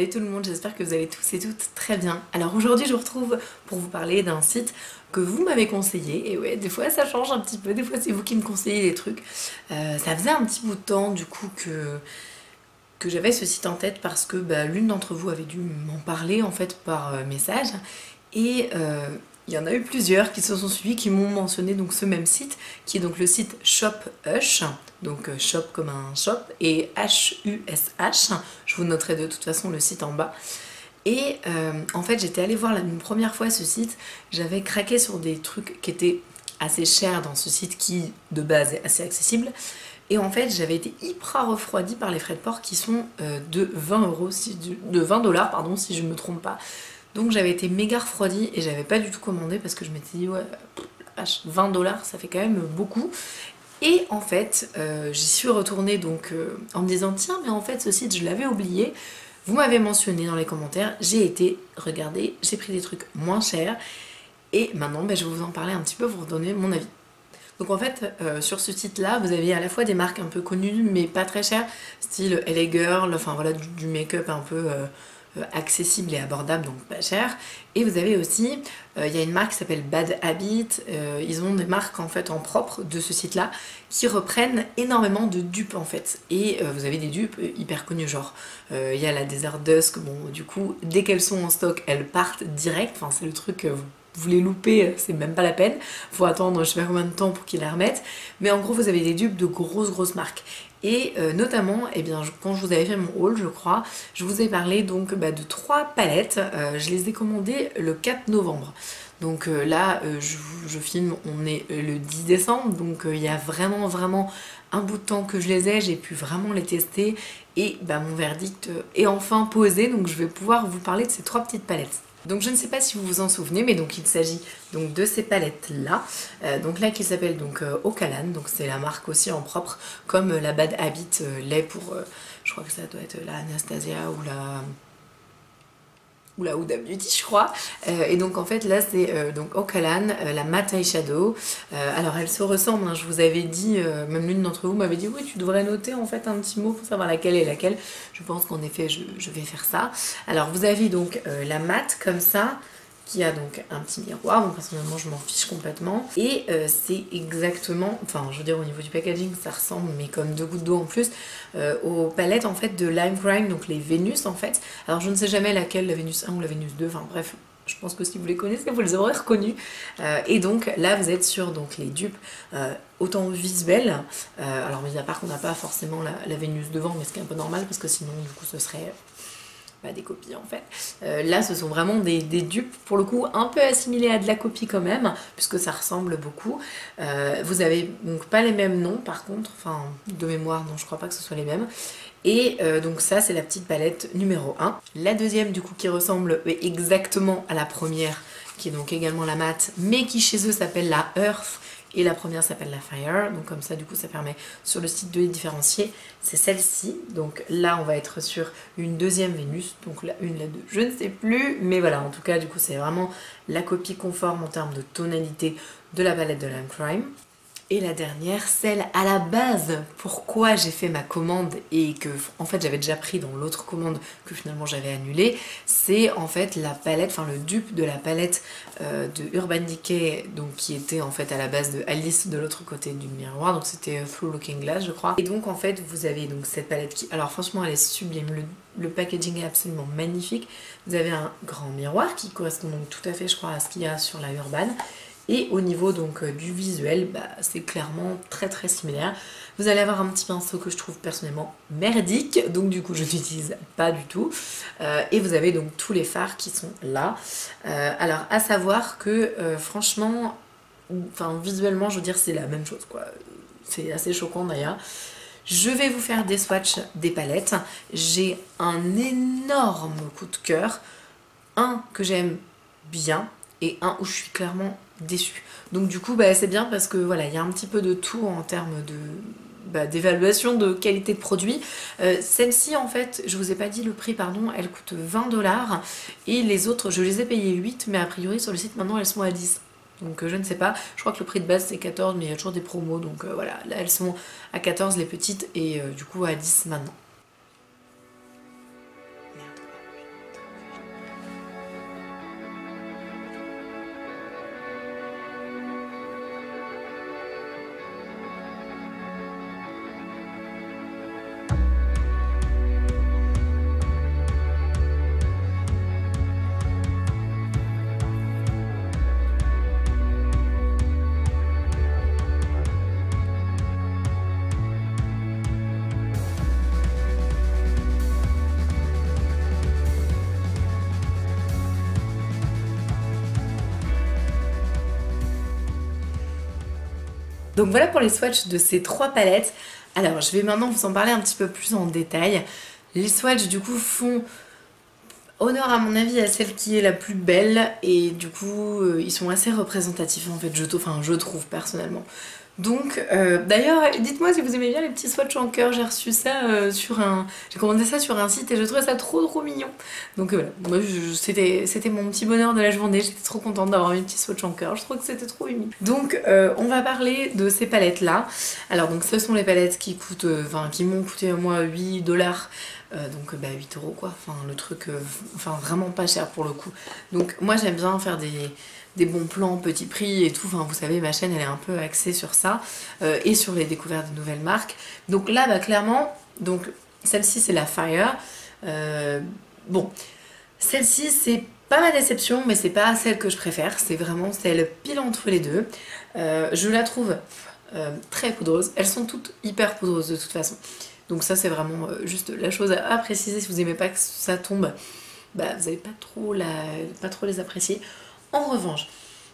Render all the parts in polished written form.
Salut tout le monde, j'espère que vous allez tous et toutes très bien. Alors aujourd'hui je vous retrouve pour vous parler d'un site que vous m'avez conseillé. Et ouais, des fois ça change un petit peu, des fois c'est vous qui me conseillez des trucs. Ça faisait un petit bout de temps du coup que j'avais ce site en tête parce que l'une d'entre vous avait dû m'en parler en fait par message. Et il y en a eu plusieurs qui se sont suivis, qui m'ont mentionné donc ce même site, qui est donc le site Shop Hush, donc shop comme un shop, et H-U-S-H. Je vous noterai de toute façon le site en bas. Et en fait j'étais allée voir une première fois ce site, j'avais craqué sur des trucs qui étaient assez chers dans ce site qui de base est assez accessible. Et en fait j'avais été hyper refroidie par les frais de port qui sont de 20 euros, de 20 dollars pardon, si je ne me trompe pas. Donc j'avais été méga refroidie et j'avais pas du tout commandé parce que je m'étais dit ouais, la vache, 20 dollars ça fait quand même beaucoup. Et en fait j'y suis retournée donc en me disant tiens mais en fait ce site je l'avais oublié. Vous m'avez mentionné dans les commentaires, j'ai été regarder, j'ai pris des trucs moins chers et maintenant je vais vous en parler un petit peu pour vous donner mon avis. Donc en fait, sur ce site-là, vous aviez à la fois des marques un peu connues mais pas très chères, style LA Girl, enfin voilà, du make-up un peu accessible et abordable, donc pas cher. Et vous avez aussi, il y a une marque qui s'appelle Bad Habit, ils ont des marques en fait en propre de ce site-là qui reprennent énormément de dupes en fait. Et vous avez des dupes hyper connues, genre il y a la Desert Dusk, bon du coup, dès qu'elles sont en stock, elles partent direct, enfin c'est le truc... vous les loupez, c'est même pas la peine. Faut attendre je sais pas combien de temps pour qu'ils la remettent. Mais en gros, vous avez des dupes de grosses marques. Et notamment, eh bien, quand je vous avais fait mon haul, je crois, je vous ai parlé donc de 3 palettes. Je les ai commandées le 4 novembre. Donc là, je filme, on est le 10 décembre, donc il y a vraiment un bout de temps que je les ai, j'ai pu vraiment les tester. Et mon verdict est enfin posé, donc je vais pouvoir vous parler de ces 3 petites palettes. Donc je ne sais pas si vous vous en souvenez, mais donc il s'agit donc de ces palettes là, donc là qui s'appelle donc Ocalan, donc c'est la marque aussi en propre, comme la Bad Habit l'est pour, je crois que ça doit être la Anastasia ou la Huda Beauty je crois. Et donc en fait là c'est donc Ocalan, la Matte Eyeshadow. Alors elles se ressemblent, hein, je vous avais dit, même l'une d'entre vous m'avait dit oui tu devrais noter en fait un petit mot pour savoir laquelle est laquelle. Je pense qu'en effet je vais faire ça. Alors vous avez donc la matte comme ça, qui a donc un petit miroir, bon personnellement je m'en fiche complètement, et c'est exactement, enfin je veux dire au niveau du packaging ça ressemble, mais comme 2 gouttes d'eau en plus, aux palettes en fait de Lime Crime, donc les Vénus en fait. Alors je ne sais jamais laquelle, la Vénus 1 ou la Vénus 2, enfin bref, je pense que si vous les connaissez, vous les aurez reconnus. Et donc là vous êtes sur donc, les dupes autant visuelles, alors mis à part qu'on n'a pas forcément la Vénus devant, mais ce qui est un peu normal parce que sinon du coup ce serait... des copies en fait. Là ce sont vraiment des dupes pour le coup un peu assimilées à de la copie quand même puisque ça ressemble beaucoup. Vous avez donc pas les mêmes noms par contre, enfin de mémoire non je crois pas que ce soit les mêmes. Et donc ça c'est la petite palette numéro 1. La deuxième du coup qui ressemble exactement à la première qui est donc également la matte mais qui chez eux s'appelle la Earth. Et la première s'appelle la Fire, donc comme ça du coup ça permet sur le site de les différencier. C'est celle-ci, donc là on va être sur une deuxième Vénus, donc la 1, la 2, je ne sais plus, mais voilà, en tout cas du coup c'est vraiment la copie conforme en termes de tonalité de la palette de Lime Crime. Et la dernière, celle à la base, pourquoi j'ai fait ma commande et que en fait j'avais déjà pris dans l'autre commande que finalement j'avais annulée, c'est en fait la palette, enfin le dupe de la palette de Urban Decay, donc qui était en fait à la base de Alice de l'autre côté du miroir, donc c'était Through Looking Glass je crois. Et donc en fait vous avez donc cette palette qui, alors franchement elle est sublime, le packaging est absolument magnifique. Vous avez un grand miroir qui correspond donc tout à fait je crois à ce qu'il y a sur la Urban. Et au niveau donc du visuel, c'est clairement très similaire. Vous allez avoir un petit pinceau que je trouve personnellement merdique, donc du coup je n'utilise pas du tout. Et vous avez donc tous les fards qui sont là. Alors à savoir que franchement, enfin visuellement je veux dire c'est la même chose quoi. C'est assez choquant d'ailleurs. Je vais vous faire des swatchs des palettes. J'ai un énorme coup de cœur. Un que j'aime bien et un où je suis clairement déçue. Donc du coup c'est bien parce que voilà, il y a un petit peu de tout en termes de d'évaluation de qualité de produit. Celle-ci en fait, je vous ai pas dit le prix pardon, elle coûte 20 dollars et les autres je les ai payées 8 mais a priori sur le site maintenant elles sont à 10. Donc je ne sais pas, je crois que le prix de base c'est 14 mais il y a toujours des promos donc voilà, là elles sont à 14 les petites et du coup à 10 maintenant. Donc voilà pour les swatchs de ces 3 palettes. Alors je vais maintenant vous en parler un petit peu plus en détail. Les swatchs du coup font honneur à mon avis à celle qui est la plus belle et du coup ils sont assez représentatifs en fait, je trouve personnellement. Donc d'ailleurs dites-moi si vous aimez bien les petits swatchs en cœur, j'ai reçu ça j'ai commandé ça sur un site et je trouvais ça trop mignon. Donc voilà, moi c'était mon petit bonheur de la journée, j'étais trop contente d'avoir mes petits swatchs en cœur, je trouve que c'était trop mignon. Donc on va parler de ces palettes là. Alors donc ce sont les palettes qui coûtent, qui m'ont coûté moi 8 dollars. Donc 8 euros quoi, le truc vraiment pas cher pour le coup. Donc moi j'aime bien faire des bons plans petit prix et tout, vous savez ma chaîne elle est un peu axée sur ça et sur les découvertes de nouvelles marques. Donc là clairement, donc celle-ci c'est la Fire. Bon, celle-ci c'est pas ma déception mais c'est pas celle que je préfère, c'est vraiment celle pile entre les deux. Je la trouve très poudreuse, elles sont toutes hyper poudreuses de toute façon. Donc ça c'est vraiment juste la chose à préciser, si vous n'aimez pas que ça tombe, vous n'allez pas trop les apprécier. En revanche,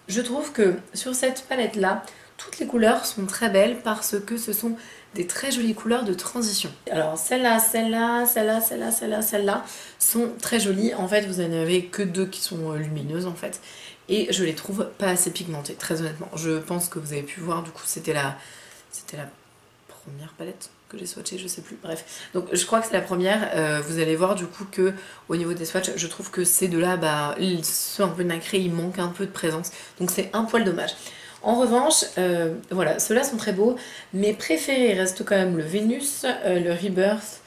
je trouve que sur cette palette là, toutes les couleurs sont très belles parce que ce sont des très jolies couleurs de transition. Alors celle-là, celle-là, celle-là, celle-là, celle-là, celle-là sont très jolies. En fait vous n'en avez que 2 qui sont lumineuses en fait. Et je les trouve pas assez pigmentées, très honnêtement. Je pense que vous avez pu voir, du coup c'était la première palette que j'ai swatché, je sais plus, bref. Donc je crois que c'est la première, vous allez voir du coup que au niveau des swatchs, je trouve que ces deux-là, ils sont un peu nacrés, il manque un peu de présence, donc c'est un poil dommage. En revanche, voilà, ceux-là sont très beaux, mes préférés restent quand même le Vénus, le Rebirth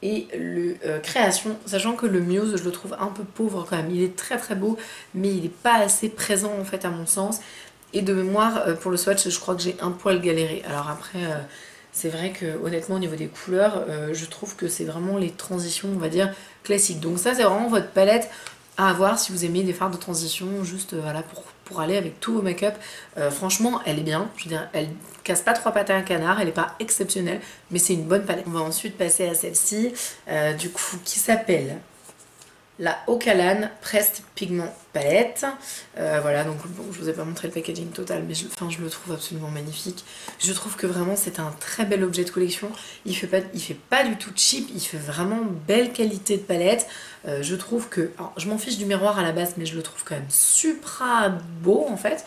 et le Création, sachant que le Muse, je le trouve un peu pauvre quand même, il est très beau, mais il n'est pas assez présent en fait à mon sens. Et de mémoire, pour le swatch, je crois que j'ai un poil galéré. Alors après, c'est vrai que honnêtement, au niveau des couleurs, je trouve que c'est vraiment les transitions, on va dire, classiques. Donc ça, c'est vraiment votre palette à avoir si vous aimez des fards de transition, juste voilà, pour aller avec tous vos make-up. Franchement, elle est bien. Je veux dire, elle casse pas 3 pattes à un canard, elle n'est pas exceptionnelle, mais c'est une bonne palette. On va ensuite passer à celle-ci, du coup, qui s'appelle la Ocalan Pressed Pigment Palette. Voilà, donc bon, je vous ai pas montré le packaging total, mais je le trouve absolument magnifique. Je trouve que vraiment c'est un très bel objet de collection. Il fait pas du tout cheap, il fait vraiment belle qualité de palette. Je trouve que, alors, je m'en fiche du miroir à la base, mais je le trouve quand même super beau en fait.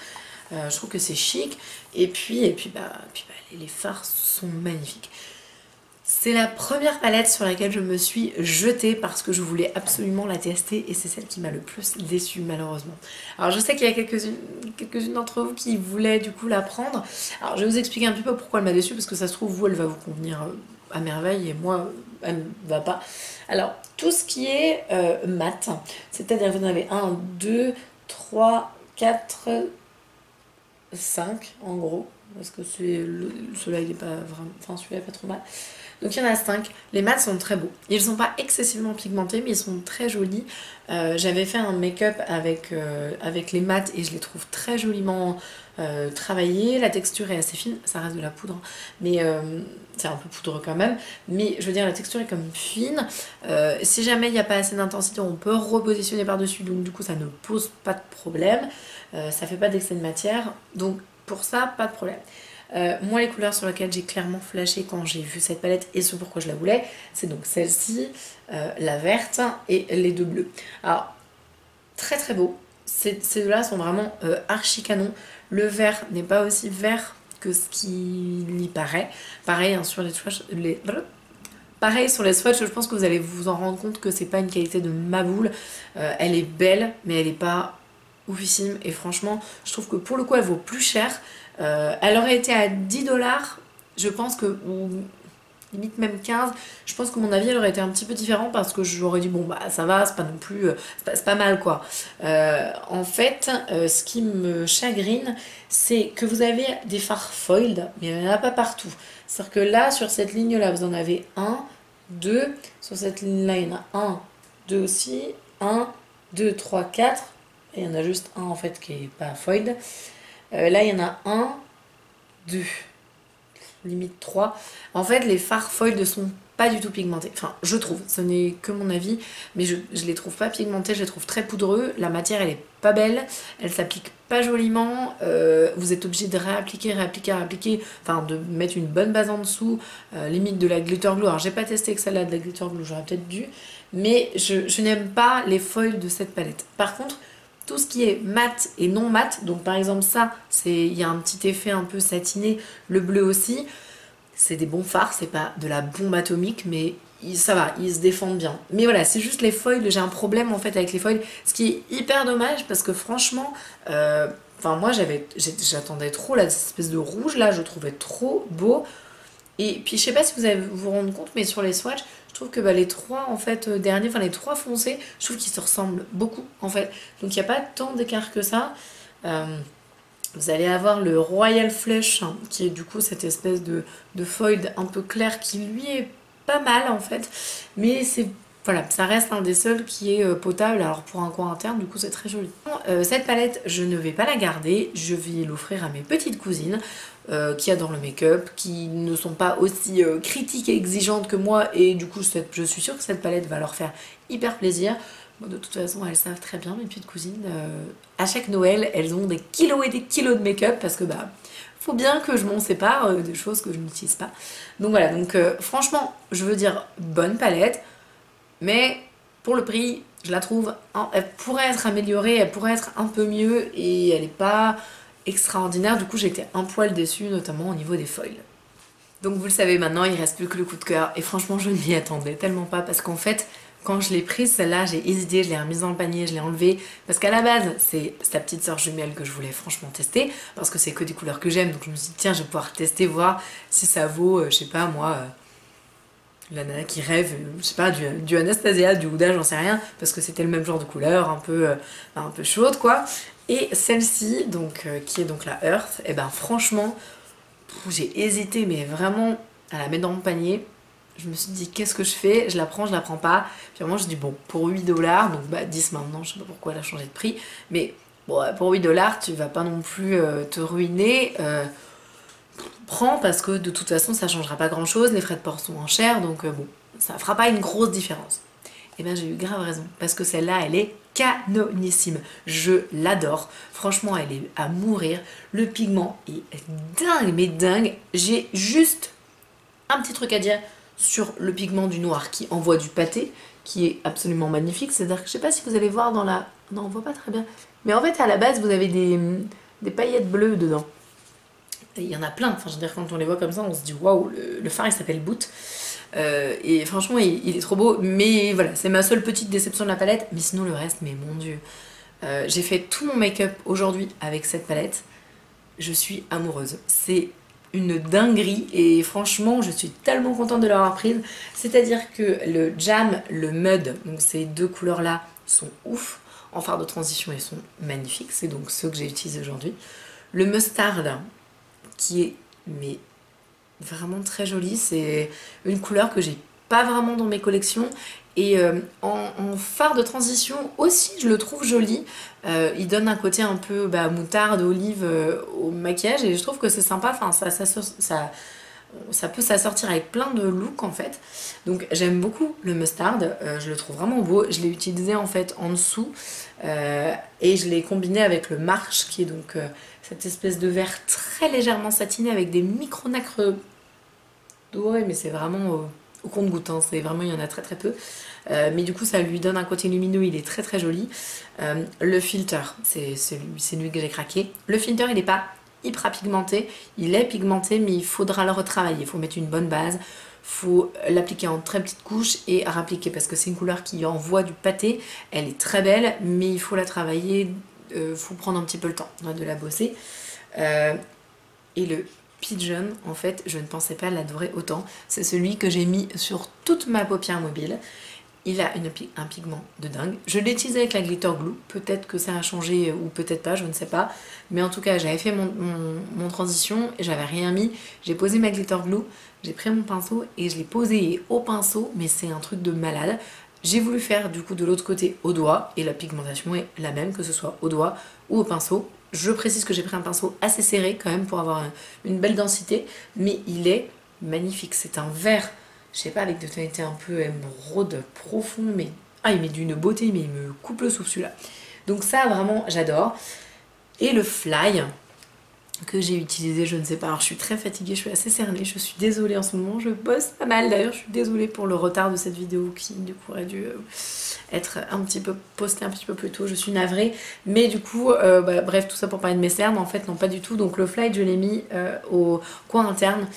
Je trouve que c'est chic. Et puis les fards sont magnifiques. C'est la première palette sur laquelle je me suis jetée parce que je voulais absolument la tester et c'est celle qui m'a le plus déçue malheureusement. Alors je sais qu'il y a quelques-unes d'entre vous qui voulaient du coup la prendre. Alors je vais vous expliquer un petit peu pourquoi elle m'a déçue parce que ça se trouve vous elle va vous convenir à merveille et moi elle ne va pas. Alors tout ce qui est mat, c'est-à-dire que vous en avez 1, 2, 3, 4, 5 en gros. Parce que celui-là il est pas vraiment. Enfin celui-là est pas trop mal. Donc il y en a 5. Les mats sont très beaux. Ils sont pas excessivement pigmentés mais ils sont très jolis. J'avais fait un make-up avec les mats et je les trouve très joliment travaillés. La texture est assez fine. Ça reste de la poudre. Hein. Mais c'est un peu poudreux quand même. Mais je veux dire la texture est comme fine. Si jamais il n'y a pas assez d'intensité on peut repositionner par dessus. Donc du coup ça ne pose pas de problème. Ça fait pas d'excès de matière. Donc pour ça pas de problème. Moi les couleurs sur lesquelles j'ai clairement flashé quand j'ai vu cette palette et ce pourquoi je la voulais, c'est donc celle-ci, la verte et les 2 bleus. Alors très beau, ces deux-là sont vraiment archi canon. Le vert n'est pas aussi vert que ce qu'il y paraît. Pareil hein, sur les swatchs, pareil sur les swatchs, je pense que vous allez vous en rendre compte que c'est pas une qualité de maboule. Elle est belle mais elle est pas oufissime et franchement je trouve que pour le coup elle vaut plus cher. Elle aurait été à 10 dollars, je pense que, ou limite même 15, je pense que mon avis elle aurait été un petit peu différent parce que j'aurais dit bon bah ça va, c'est pas non plus, c'est pas mal quoi. En fait, ce qui me chagrine, c'est que vous avez des fards foiled, mais il n'y en a pas partout. C'est-à-dire que là, sur cette ligne là, vous en avez 1, 2, sur cette ligne là il y en a 1, 2 aussi, 1, 2, 3, 4, et il y en a juste un en fait qui est pas foiled. Là il y en a 1, 2, limite 3. En fait les fards foiled sont pas du tout pigmentés. Enfin, je trouve, ce n'est que mon avis, mais je les trouve pas pigmentés, je les trouve très poudreux. La matière, elle est pas belle, elle s'applique pas joliment. Vous êtes obligé de réappliquer, enfin de mettre une bonne base en dessous, limite de la glitter glue. Alors, j'ai pas testé que celle-là de la glitter glue, j'aurais peut-être dû, mais je n'aime pas les foils de cette palette. Par contre, tout ce qui est mat et non mat, donc par exemple ça, il y a un petit effet un peu satiné, le bleu aussi, c'est des bons fards, c'est pas de la bombe atomique, mais ça va, ils se défendent bien. Mais voilà, c'est juste les foils, j'ai un problème en fait avec les foils, ce qui est hyper dommage parce que franchement, enfin moi j'attendais trop là, cette espèce de rouge là, je trouvais trop beau. Et puis je sais pas si vous allez vous rendre compte, mais sur les swatchs, je trouve que les trois en fait derniers, enfin les trois foncés, je trouve qu'ils se ressemblent beaucoup en fait. Donc il n'y a pas tant d'écart que ça. Vous allez avoir le Royal Flush, hein, qui est du coup cette espèce de foil un peu clair qui lui est pas mal en fait. Mais c'est voilà, ça reste un des seuls qui est potable. Alors pour un coin interne, du coup c'est très joli. Cette palette, je ne vais pas la garder, je vais l'offrir à mes petites cousines. Qui adorent le make-up, qui ne sont pas aussi critiques et exigeantes que moi, et du coup je suis sûre que cette palette va leur faire hyper plaisir. Bon, de toute façon elles savent très bien, mes petites cousines, à chaque Noël elles ont des kilos et des kilos de make-up parce que faut bien que je m'en sépare des choses que je n'utilise pas. Donc voilà, donc franchement je veux dire bonne palette, mais pour le prix je la trouve, elle pourrait être améliorée, elle pourrait être un peu mieux, et elle n'est pas extraordinaire. Du coup j'étais un poil déçue, notamment au niveau des foils. Donc vous le savez maintenant, il reste plus que le coup de cœur, et franchement je ne m'y attendais tellement pas, parce qu'en fait quand je l'ai prise celle-là, j'ai hésité, je l'ai remise dans le panier, je l'ai enlevée, parce qu'à la base c'est sa petite sœur jumelle que je voulais franchement tester, parce que c'est que des couleurs que j'aime, donc je me suis dit tiens je vais pouvoir tester, voir si ça vaut, je sais pas moi, la nana qui rêve, je sais pas, du Anastasia, du Huda, j'en sais rien, parce que c'était le même genre de couleur, un peu chaude quoi. Et celle-ci, donc qui est donc la Earth, et ben franchement, j'ai hésité, mais vraiment à la mettre dans mon panier. Je me suis dit qu'est-ce que je fais, je la prends pas. Puis vraiment je dis bon, pour 8$, donc 10 maintenant, je sais pas pourquoi elle a changé de prix, mais bon, pour 8$, tu vas pas non plus te ruiner. Prends, parce que de toute façon ça changera pas grand chose, les frais de port sont moins chers, donc bon, ça fera pas une grosse différence. Et ben j'ai eu grave raison, parce que celle-là elle est canonissime, je l'adore, franchement elle est à mourir, le pigment est dingue, mais dingue. J'ai juste un petit truc à dire sur le pigment du noir qui envoie du pâté, qui est absolument magnifique, c'est-à-dire que je sais pas si vous allez voir dans la... Non on voit pas très bien, mais en fait à la base vous avez des paillettes bleues dedans. Et il y en a plein, enfin je veux dire quand on les voit comme ça on se dit waouh, le fard il s'appelle Boot. Et franchement il est trop beau, mais voilà, c'est ma seule petite déception de la palette, mais sinon le reste, mais mon dieu. J'ai fait tout mon make-up aujourd'hui avec cette palette, je suis amoureuse, c'est une dinguerie, et franchement je suis tellement contente de l'avoir prise. C'est-à-dire que le Jam, le Mud, donc ces deux couleurs là sont ouf, en fard de transition ils sont magnifiques, c'est donc ceux que j'ai utilisés aujourd'hui. Le Mustard qui est mais vraiment très joli, c'est une couleur que j'ai pas vraiment dans mes collections, et en fard de transition aussi je le trouve joli, il donne un côté un peu moutarde, olive au maquillage, et je trouve que c'est sympa, enfin ça peut s'assortir avec plein de looks en fait. Donc j'aime beaucoup le Mustard, je le trouve vraiment beau, je l'ai utilisé en fait en dessous, et je l'ai combiné avec le Marche qui est donc cette espèce de vert très légèrement satiné avec des micro-nacres dorés, mais c'est vraiment au compte-gouttes, hein, c'est vraiment, il y en a très très peu. Mais du coup ça lui donne un côté lumineux, il est très très joli. Le filter, c'est celui que j'ai craqué. Le filter il n'est pas hyper pigmenté, il est pigmenté mais il faudra le retravailler, il faut mettre une bonne base, faut l'appliquer en très petite couche et rappliquer, parce que c'est une couleur qui envoie du pâté, elle est très belle mais il faut la travailler, faut prendre un petit peu le temps de la bosser. Et le Pigeon, en fait je ne pensais pas l'adorer autant, c'est celui que j'ai mis sur toute ma paupière mobile. Il a un pigment de dingue. Je l'ai utilisé avec la glitter glue, peut-être que ça a changé ou peut-être pas, je ne sais pas. Mais en tout cas, j'avais fait mon transition et j'avais rien mis. J'ai posé ma glitter glue, j'ai pris mon pinceau et je l'ai posé au pinceau, mais c'est un truc de malade. J'ai voulu faire du coup de l'autre côté au doigt, et la pigmentation est la même, que ce soit au doigt ou au pinceau. Je précise que j'ai pris un pinceau assez serré quand même pour avoir une belle densité, mais il est magnifique. C'est un vert, je sais pas, avec de tonalité un peu émeraude profond, mais ah, il met d'une beauté, mais il me coupe le souffle celui-là. Donc ça, vraiment, j'adore. Et le Fly, que j'ai utilisé, je ne sais pas, alors je suis très fatiguée, je suis assez cernée, je suis désolée en ce moment, je bosse pas mal d'ailleurs, je suis désolée pour le retard de cette vidéo qui du coup aurait dû être un petit peu postée un petit peu plus tôt, je suis navrée, mais du coup, bref, tout ça pour parler de mes cernes, en fait non pas du tout, donc le Fly je l'ai mis au coin interne,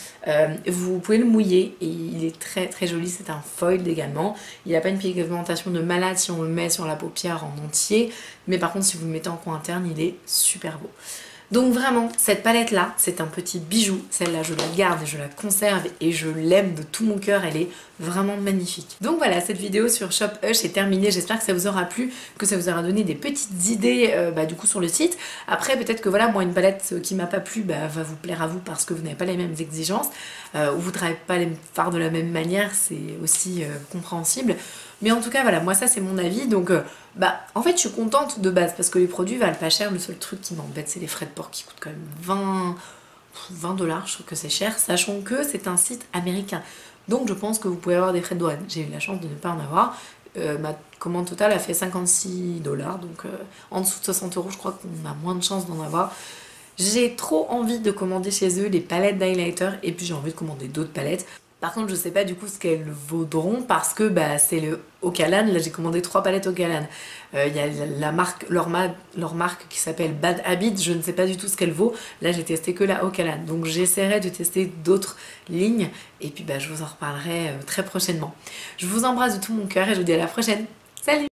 vous pouvez le mouiller et il est très très joli, c'est un foil également, il n'a pas une pigmentation de malade si on le met sur la paupière en entier, mais par contre si vous le mettez en coin interne, il est super beau. Donc vraiment, cette palette-là, c'est un petit bijou. Celle-là, je la garde et je la conserve et je l'aime de tout mon cœur. Elle est vraiment magnifique. Donc voilà, cette vidéo sur Shop Hush est terminée. J'espère que ça vous aura plu, que ça vous aura donné des petites idées du coup sur le site. Après, peut-être que voilà, moi, une palette qui m'a pas plu va vous plaire à vous parce que vous n'avez pas les mêmes exigences ou vous ne travaillez pas les fards de la même manière. C'est aussi compréhensible. Mais en tout cas, voilà, moi ça c'est mon avis, donc en fait je suis contente de base parce que les produits valent pas cher, le seul truc qui m'embête c'est les frais de port qui coûtent quand même 20 $, je trouve que c'est cher, sachant que c'est un site américain. Donc je pense que vous pouvez avoir des frais de douane, j'ai eu la chance de ne pas en avoir. Ma commande totale a fait 56 $, donc en dessous de 60 € je crois qu'on a moins de chances d'en avoir. J'ai trop envie de commander chez eux les palettes d'highlighter et puis j'ai envie de commander d'autres palettes. Par contre, je sais pas du coup ce qu'elles vaudront parce que c'est le Ocalan. Là, j'ai commandé 3 palettes Ocalan. Il y a la marque, leur marque qui s'appelle Bad Habit. Je ne sais pas du tout ce qu'elle vaut. Là, j'ai testé que la Ocalan. Donc, j'essaierai de tester d'autres lignes. Et puis, je vous en reparlerai très prochainement. Je vous embrasse de tout mon cœur et je vous dis à la prochaine. Salut!